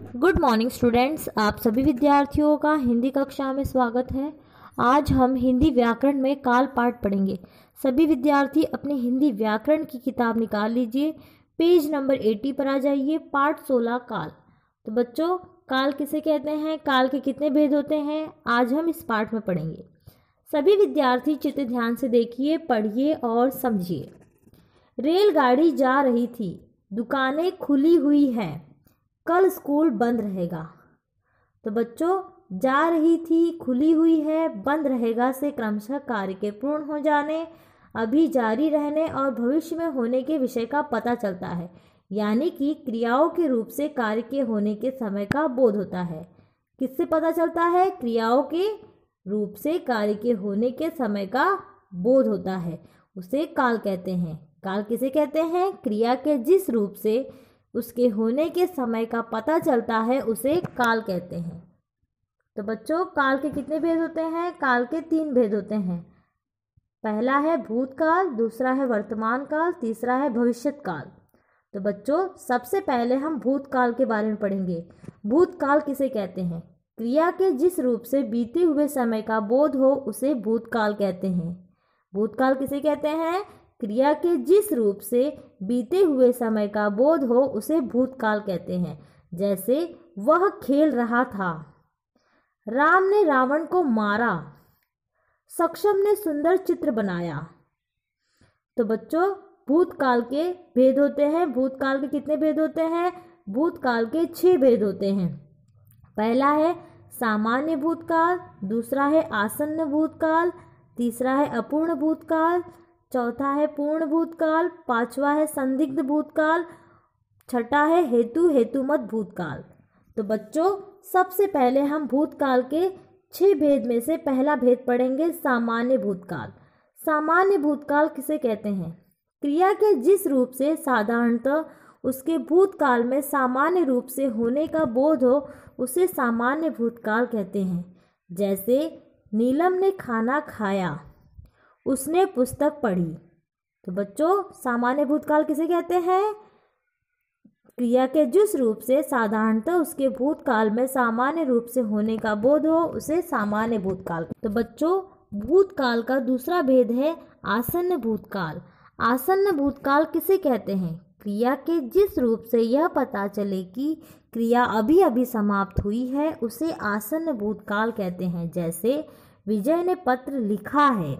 Good morning students, आप सभी विद्यार्थियों का हिंदी कक्षा में स्वागत है। आज हम हिंदी व्याकरण में काल पाठ पढ़ेंगे। सभी विद्यार्थी अपनी हिंदी व्याकरण की किताब निकाल लीजिए, पेज नंबर 80 पर आ जाइए। पाठ 16 काल। तो बच्चों, काल किसे कहते हैं, काल के कितने भेद होते हैं, आज हम इस पाठ में पढ़ेंगे। सभी विद्यार्थी चित्र ध्यान से देखिए, पढ़िए और समझिए। रेलगाड़ी जा रही थी, दुकानें खुली हुई हैं, कल स्कूल बंद रहेगा। तो बच्चों, जा रही थी, खुली हुई है, बंद रहेगा से क्रमशः कार्य के पूर्ण हो जाने, अभी जारी रहने और भविष्य में होने के विषय का पता चलता है। यानी कि क्रियाओं के रूप से कार्य के होने के समय का बोध होता है। किससे पता चलता है? क्रियाओं के रूप से कार्य के होने के समय का बोध होता है, उसे काल कहते हैं। काल किसे कहते हैं? क्रिया के जिस रूप से उसके होने के समय का पता चलता है उसे काल कहते हैं। तो बच्चों, काल के कितने भेद होते हैं? काल के 3 भेद होते हैं। पहला है भूतकाल, दूसरा है वर्तमान काल, तीसरा है भविष्यत काल। तो बच्चों, सबसे पहले हम भूतकाल के बारे में पढ़ेंगे। भूतकाल किसे कहते हैं? क्रिया के जिस रूप से बीते हुए समय का बोध हो उसे भूतकाल कहते हैं। भूतकाल किसे कहते हैं? क्रिया के जिस रूप से बीते हुए समय का बोध हो उसे भूतकाल कहते हैं। जैसे वह खेल रहा था, राम ने रावण को मारा, सक्षम ने सुंदर चित्र बनाया। तो बच्चों, भूतकाल के भेद होते हैं। भूतकाल के कितने भेद होते हैं? भूतकाल के 6 भेद होते हैं। पहला है सामान्य भूतकाल, दूसरा है आसन्न भूतकाल, तीसरा है अपूर्ण भूतकाल, चौथा है पूर्ण भूतकाल, पांचवा है संदिग्ध भूतकाल, छठा है हेतुमत भूतकाल। तो बच्चों, सबसे पहले हम भूतकाल के 6 भेद में से पहला भेद पढ़ेंगे, सामान्य भूतकाल। सामान्य भूतकाल किसे कहते हैं? क्रिया के जिस रूप से साधारणतः उसके भूतकाल में सामान्य रूप से होने का बोध हो उसे सामान्य भूतकाल कहते हैं। जैसे नीलम ने खाना खाया, उसने पुस्तक पढ़ी। तो बच्चों, सामान्य भूतकाल किसे कहते हैं? क्रिया के जिस रूप से साधारणतः उसके भूतकाल में सामान्य रूप से होने का बोध हो उसे सामान्य भूतकाल। तो बच्चों, भूतकाल का दूसरा भेद है आसन्न भूतकाल। आसन्न भूतकाल किसे कहते हैं? क्रिया के जिस रूप से यह पता चले कि क्रिया अभी अभी समाप्त हुई है उसे आसन्न भूतकाल कहते हैं। जैसे विजय ने पत्र लिखा है,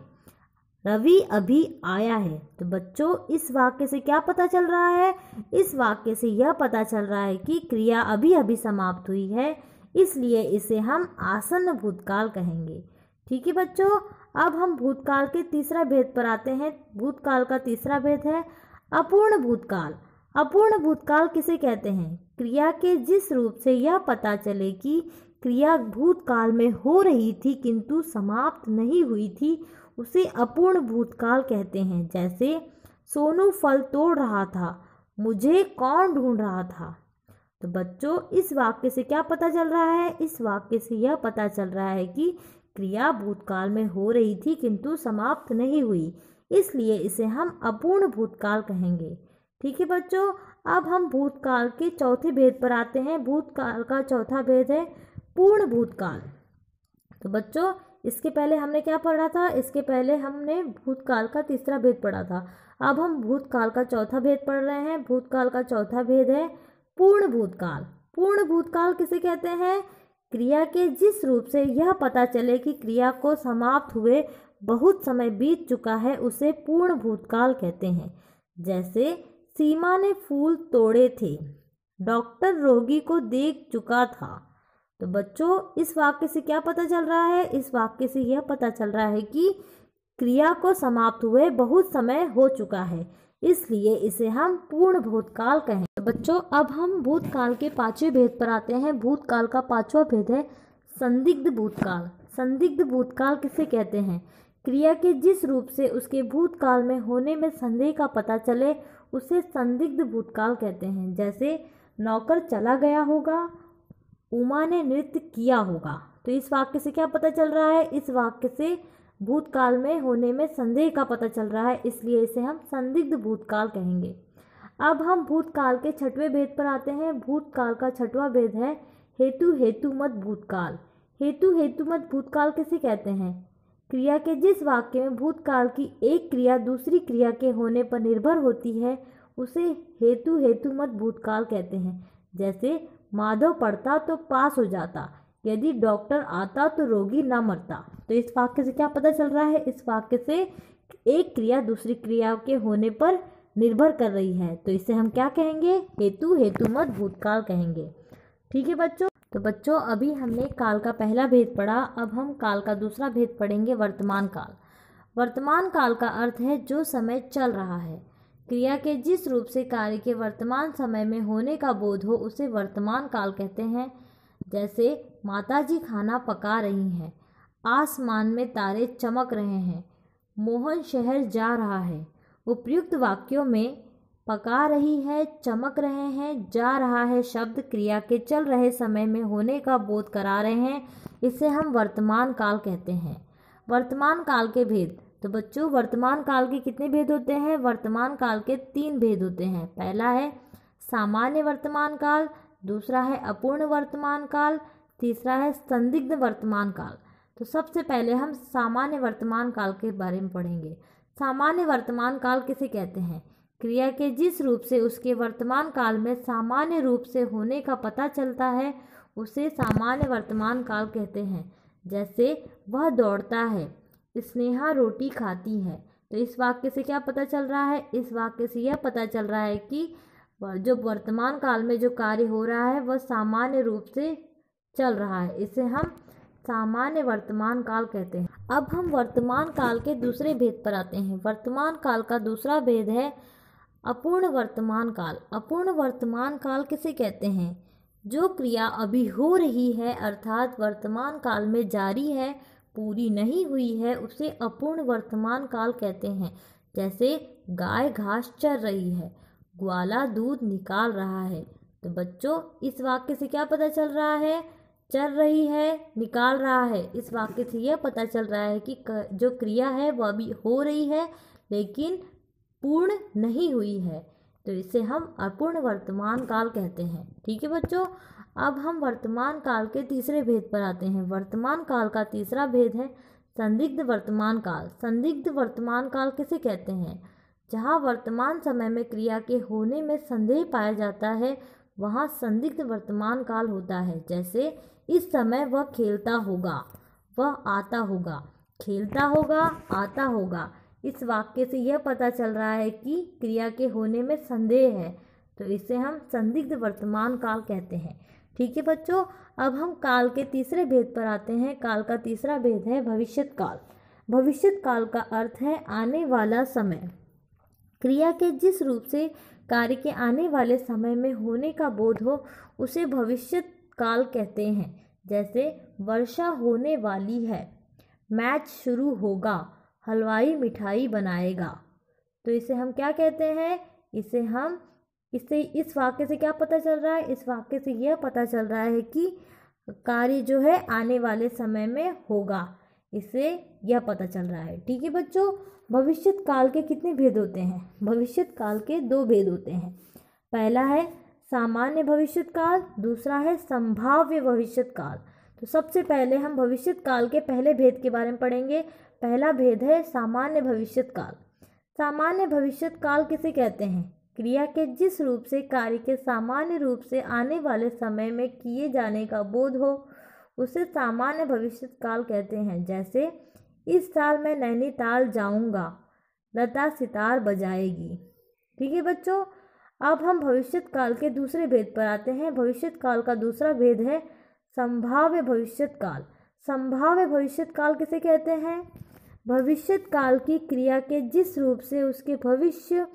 रवि अभी आया है। तो बच्चों, इस वाक्य से क्या पता चल रहा है? इस वाक्य से यह पता चल रहा है कि क्रिया अभी अभी समाप्त हुई है, इसलिए इसे हम आसन्न भूतकाल कहेंगे। ठीक है बच्चों, अब हम भूतकाल के तीसरा भेद पर आते हैं। भूतकाल का तीसरा भेद है अपूर्ण भूतकाल। अपूर्ण भूतकाल किसे कहते हैं? क्रिया के जिस रूप से यह पता चले कि क्रिया भूतकाल में हो रही थी किंतु समाप्त नहीं हुई थी उसे अपूर्ण भूतकाल कहते हैं। जैसे सोनू फल तोड़ रहा था, मुझे कौन ढूंढ रहा था। तो बच्चों, इस वाक्य से क्या पता चल रहा है? इस वाक्य से यह पता चल रहा है कि क्रिया भूतकाल में हो रही थी किंतु समाप्त नहीं हुई, इसलिए इसे हम अपूर्ण भूतकाल कहेंगे। ठीक है बच्चों, अब हम भूतकाल के चौथे भेद पर आते हैं। भूतकाल का चौथा भेद है पूर्ण भूतकाल। तो बच्चों, इसके पहले हमने क्या पढ़ा था? इसके पहले हमने भूतकाल का तीसरा भेद पढ़ा था। अब हम भूतकाल का चौथा भेद पढ़ रहे हैं। भूतकाल का चौथा भेद है पूर्ण भूतकाल। पूर्ण भूतकाल किसे कहते हैं? क्रिया के जिस रूप से यह पता चले कि क्रिया को समाप्त हुए बहुत समय बीत चुका है उसे पूर्ण भूतकाल कहते हैं। जैसे सीमा ने फूल तोड़े थे, डॉक्टर रोगी को देख चुका था। तो बच्चों, इस वाक्य से क्या पता चल रहा है? इस वाक्य से यह पता चल रहा है कि क्रिया को समाप्त हुए बहुत समय हो चुका है, इसलिए इसे हम पूर्ण भूतकाल कहें। तो बच्चों, अब हम भूतकाल के 5वें भेद पर आते हैं। भूतकाल का 5वां भेद है संदिग्ध भूतकाल। संदिग्ध भूतकाल किसे कहते हैं? क्रिया के जिस रूप से उसके भूतकाल में होने में संदेह का पता चले उसे संदिग्ध भूतकाल कहते हैं। जैसे नौकर चला गया होगा, उमा ने नृत्य किया होगा। तो इस वाक्य से क्या पता चल रहा है? इस वाक्य से भूतकाल में होने में संदेह का पता चल रहा है, इसलिए इसे हम संदिग्ध भूतकाल कहेंगे। अब हम भूतकाल के छठवें भेद पर आते हैं। भूतकाल का छठवां भेद है हेतु हेतुमत भूतकाल। हेतु हेतुमत भूतकाल किसे कहते हैं? क्रिया के जिस वाक्य में भूतकाल की एक क्रिया दूसरी क्रिया के होने पर निर्भर होती है उसे हेतु हेतुमत भूतकाल कहते हैं। जैसे माधव पढ़ता तो पास हो जाता, यदि डॉक्टर आता तो रोगी न मरता। तो इस वाक्य से क्या पता चल रहा है? इस वाक्य से एक क्रिया दूसरी क्रिया के होने पर निर्भर कर रही है, तो इसे हम क्या कहेंगे? हेतु हेतुमत भूतकाल कहेंगे। ठीक है बच्चों। तो बच्चों अभी हमने काल का पहला भेद पढ़ा, अब हम काल का दूसरा भेद पढ़ेंगे, वर्तमान काल। वर्तमान काल का अर्थ है जो समय चल रहा है। क्रिया के जिस रूप से कार्य के वर्तमान समय में होने का बोध हो उसे वर्तमान काल कहते हैं। जैसे माताजी खाना पका रही हैं, आसमान में तारे चमक रहे हैं, मोहन शहर जा रहा है। उपयुक्त वाक्यों में पका रही है, चमक रहे हैं, जा रहा है शब्द क्रिया के चल रहे समय में होने का बोध करा रहे हैं, इसे हम वर्तमान काल कहते हैं। वर्तमान काल के भेद। तो बच्चों वर्तमान काल के कितने भेद होते हैं? वर्तमान काल के 3 भेद होते हैं। पहला है सामान्य वर्तमान काल, दूसरा है अपूर्ण वर्तमान काल, तीसरा है संदिग्ध वर्तमान काल। तो सबसे पहले हम सामान्य वर्तमान काल के बारे में पढ़ेंगे। सामान्य वर्तमान काल किसे कहते हैं? क्रिया के जिस रूप से उसके वर्तमान काल में सामान्य रूप से होने का पता चलता है उसे सामान्य वर्तमान काल कहते हैं। जैसे वह दौड़ता है, स्नेहा रोटी खाती है। तो इस वाक्य से क्या पता चल रहा है? इस वाक्य से यह पता चल रहा है कि जो वर्तमान काल में जो कार्य हो रहा है वह सामान्य रूप से चल रहा है, इसे हम सामान्य वर्तमान काल कहते हैं। अब हम वर्तमान काल के दूसरे भेद पर आते हैं। वर्तमान काल का दूसरा भेद है अपूर्ण वर्तमान काल। अपूर्ण वर्तमान काल किसे कहते हैं? जो क्रिया अभी हो रही है अर्थात वर्तमान काल में जारी है, पूरी नहीं हुई है, उसे अपूर्ण वर्तमान काल कहते हैं। जैसे गाय घास चर रही है, ग्वाला दूध निकाल रहा है। तो बच्चों इस वाक्य से क्या पता चल रहा है? चल रही है, निकाल रहा है। इस वाक्य से यह पता चल रहा है कि जो क्रिया है वह अभी हो रही है लेकिन पूर्ण नहीं हुई है, तो इसे हम अपूर्ण वर्तमान काल कहते हैं। ठीक है बच्चों। अब हम वर्तमान काल के तीसरे भेद पर आते हैं। वर्तमान काल का तीसरा भेद है संदिग्ध वर्तमान काल। संदिग्ध वर्तमान काल किसे कहते हैं? जहाँ वर्तमान समय में क्रिया के होने में संदेह पाया जाता है वहाँ संदिग्ध वर्तमान काल होता है। जैसे इस समय वह खेलता होगा, वह आता होगा, खेलता होगा, आता होगा। इस वाक्य से यह पता चल रहा है कि क्रिया के होने में संदेह है, तो इसे हम संदिग्ध वर्तमान काल कहते हैं। ठीक है बच्चों। अब हम काल के तीसरे भेद पर आते हैं। काल का तीसरा भेद है भविष्यत काल। भविष्यत काल का अर्थ है आने वाला समय। क्रिया के जिस रूप से कार्य के आने वाले समय में होने का बोध हो उसे भविष्यत काल कहते हैं। जैसे वर्षा होने वाली है, मैच शुरू होगा, हलवाई मिठाई बनाएगा। तो इसे हम क्या कहते हैं? इस वाक्य से क्या पता चल रहा है? इस वाक्य से यह पता चल रहा है कि कार्य जो है आने वाले समय में होगा, इससे यह पता चल रहा है। ठीक है बच्चों। भविष्यत काल के कितने भेद होते हैं? भविष्यत काल के 2 भेद होते हैं। पहला है सामान्य भविष्यत काल, दूसरा है संभाव्य भविष्यत काल। तो सबसे पहले हम भविष्यत काल के पहले भेद के बारे में पढ़ेंगे। पहला भेद है सामान्य भविष्यत काल। सामान्य भविष्यत काल किसे कहते हैं? क्रिया के जिस रूप से कार्य के सामान्य रूप से आने वाले समय में किए जाने का बोध हो उसे सामान्य भविष्यत काल कहते हैं। जैसे इस साल मैं नैनीताल जाऊंगा, लता सितार बजाएगी। ठीक है बच्चों। अब हम भविष्यत काल के दूसरे भेद पर आते हैं। भविष्यत काल का दूसरा भेद है संभाव्य भविष्यत काल। संभाव्य भविष्यत काल किसे कहते हैं? भविष्यत काल की क्रिया के जिस रूप से उसके भविष्य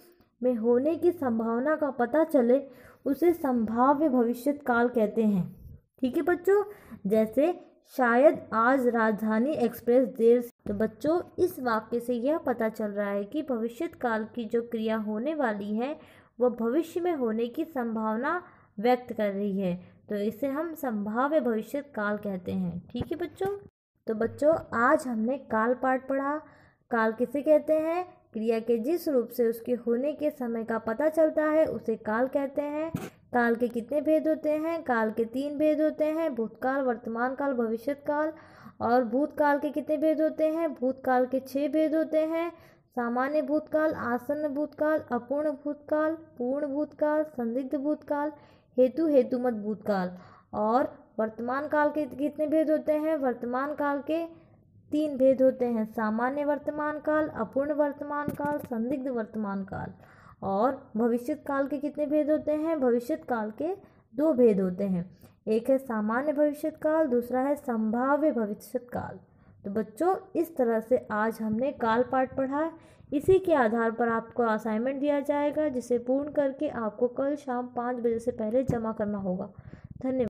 में होने की संभावना का पता चले उसे संभाव्य भविष्यत काल कहते हैं। ठीक है बच्चों। जैसे शायद आज राजधानी एक्सप्रेस देर से। तो बच्चों इस वाक्य से यह पता चल रहा है कि भविष्यत काल की जो क्रिया होने वाली है वह भविष्य में होने की संभावना व्यक्त कर रही है, तो इसे हम संभाव्य भविष्यत काल कहते हैं। ठीक है बच्चों। तो बच्चों आज हमने काल पाठ पढ़ा। काल किसे कहते हैं? क्रिया के जिस रूप से उसके होने के समय का पता चलता है उसे काल कहते हैं। काल के कितने भेद होते हैं? काल के 3 भेद होते हैं, भूतकाल, वर्तमान काल, भविष्यत काल। और भूतकाल के कितने भेद होते हैं? भूतकाल के 6 भेद होते हैं। सामान्य भूतकाल, आसन्न भूतकाल, अपूर्ण भूतकाल, पूर्ण भूतकाल, संदिग्ध भूतकाल, हेतुमत भूतकाल। और वर्तमान काल के कितने भेद होते हैं? वर्तमान काल के 3 भेद होते हैं, सामान्य वर्तमान काल, अपूर्ण वर्तमान काल, संदिग्ध वर्तमान काल। और भविष्यत काल के कितने भेद होते हैं? भविष्यत काल के 2 भेद होते हैं, एक है सामान्य भविष्यत काल, दूसरा है संभाव्य भविष्यत काल। तो बच्चों, इस तरह से आज हमने काल पाठ पढ़ा। इसी के आधार पर आपको असाइनमेंट दिया जाएगा, जिसे पूर्ण करके आपको कल शाम 5 बजे से पहले जमा करना होगा। धन्यवाद।